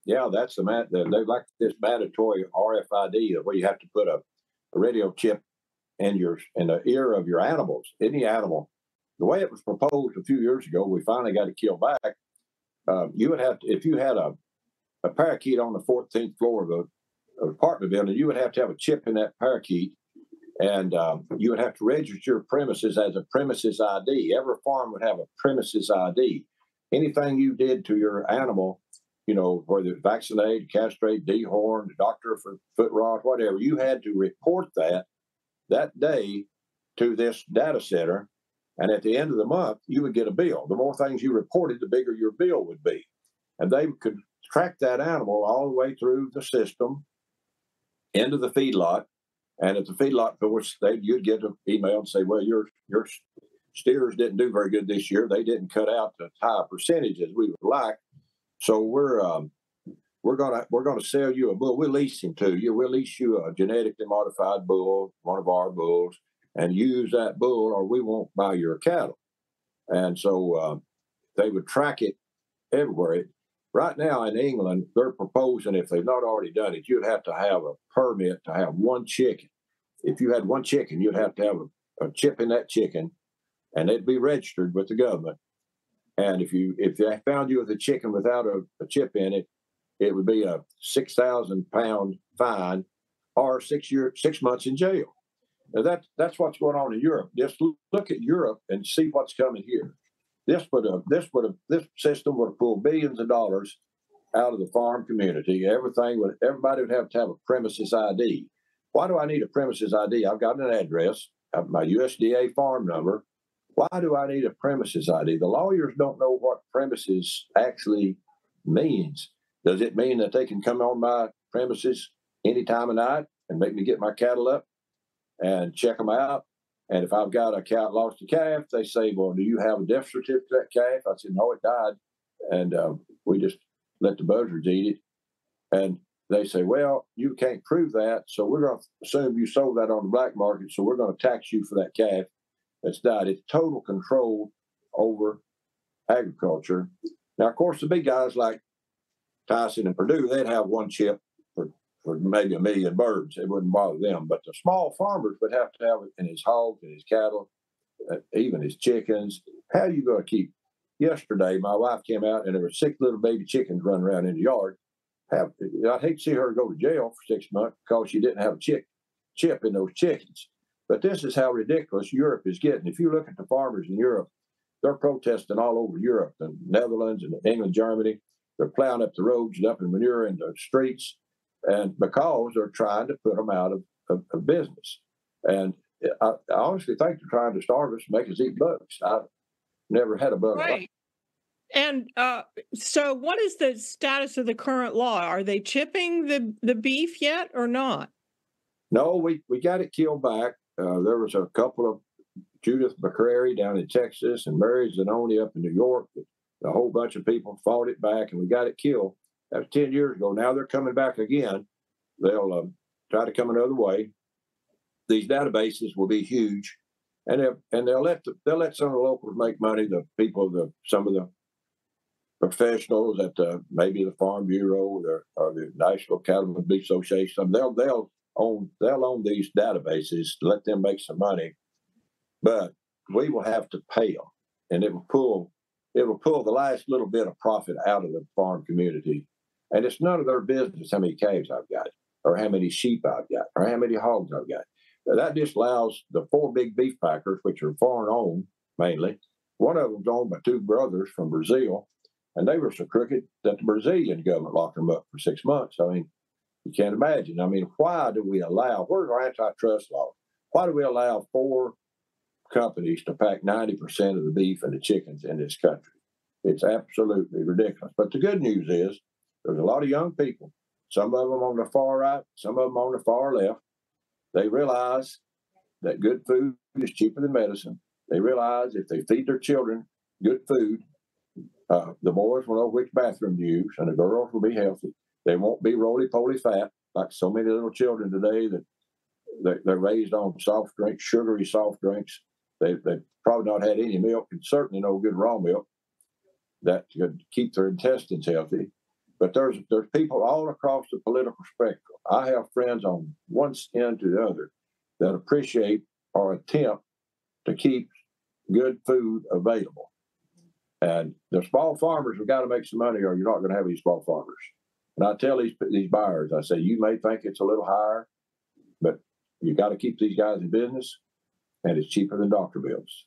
Yeah, that's they like this mandatory RFID where you have to put a radio chip in the ear of your animals, any animal. The way it was proposed a few years ago, we finally got it killed back. You would have to, if you had a parakeet on the 14th floor of an apartment building, you would have to have a chip in that parakeet, and you would have to register your premises as a premises ID. Every farm would have a premises ID. Anything you did to your animal, whether it's vaccinate, castrate, dehorn, doctor for foot rot, whatever, you had to report that day to this data center. And at the end of the month, you would get a bill. The more things you reported, the bigger your bill would be. And they could track that animal all the way through the system into the feedlot. And at the feedlot, you'd get an email and say, well, your steers didn't do very good this year. They didn't cut out the high percentage as we would like. So we're gonna sell you a bull. We'll lease him to you. We'll lease you a genetically modified bull, one of our bulls, and use that bull, or we won't buy your cattle. And so they would track it everywhere. Right now in England, they're proposing, if they've not already done it, you'd have to have a permit to have one chicken. If you had one chicken, you'd have to have a chip in that chicken, and it'd be registered with the government. And if they found you with a chicken without a chip in it, it would be a £6,000 fine or 6 months in jail. Now that's what's going on in Europe. Just look at Europe and see what's coming here. This system would have pulled billions of dollars out of the farm community. Everybody would have to have a premises ID. Why do I need a premises ID? I've got an address, I have my USDA farm number. Why do I need a premises ID? The lawyers don't know what premises actually means. Does it mean that they can come on my premises any time of night and make me get my cattle up and check them out? And if I've got a cow lost a calf, they say, well, do you have a death certificate for that calf? I said, no, it died. And we just let the buzzards eat it. And they say, well, you can't prove that, so we're going to assume you sold that on the black market, so we're going to tax you for that calf that's died. It's total control over agriculture. Now, of course, the big guys like Tyson and Purdue, they'd have one chip for maybe 1 million birds. It wouldn't bother them. But the small farmers would have to have it in his hogs and his cattle, even his chickens. How are you going to keep? Yesterday, my wife came out and there were 6 little baby chickens running around in the yard. I'd hate to see her go to jail for 6 months because she didn't have a chip in those chickens. But this is how ridiculous Europe is getting. If you look at the farmers in Europe, they're protesting all over Europe, the Netherlands and England, Germany. They're plowing up the roads, dumping manure in the streets, and because they're trying to put them out of business. And I honestly think they're trying to starve us and make us eat bugs. I've never had a bug. Right. And so what is the status of the current law? Are they chipping the beef yet or not? No, we got it killed back. There was a couple of Judith McCrary down in Texas and Mary Zanoni up in New York. A whole bunch of people fought it back, and we got it killed. That was 10 years ago. Now they're coming back again. They'll try to come another way. These databases will be huge, and they'll let some of the locals make money. The people, some of the professionals at maybe the Farm Bureau or the National Cattlemen's Beef Association, they'll own these databases to let them make some money, but we will have to pay them, and it will pull the last little bit of profit out of the farm community. And it's none of their business how many calves I've got, or how many sheep I've got, or how many hogs I've got. That just allows the 4 big beef packers, which are foreign-owned mainly. One of them's owned by 2 brothers from Brazil, and they were so crooked that the Brazilian government locked them up for 6 months. I mean, you can't imagine. I mean, why do we allow, where's our antitrust law? Why do we allow 4 companies to pack 90% of the beef and the chickens in this country? It's absolutely ridiculous. But the good news is there's a lot of young people, some of them on the far right, some of them on the far left. They realize that good food is cheaper than medicine. They realize if they feed their children good food, the boys will know which bathroom to use, and the girls will be healthy. They won't be roly-poly fat like so many little children today that they're raised on soft drinks, sugary soft drinks. They've probably not had any milk, and certainly no good raw milk that could keep their intestines healthy. But there's people all across the political spectrum. I have friends on one end to the other that appreciate our attempt to keep good food available. And the small farmers have got to make some money, or you're not going to have any small farmers. And I tell these buyers, I say, you may think it's a little higher, but you got to keep these guys in business, and it's cheaper than doctor bills.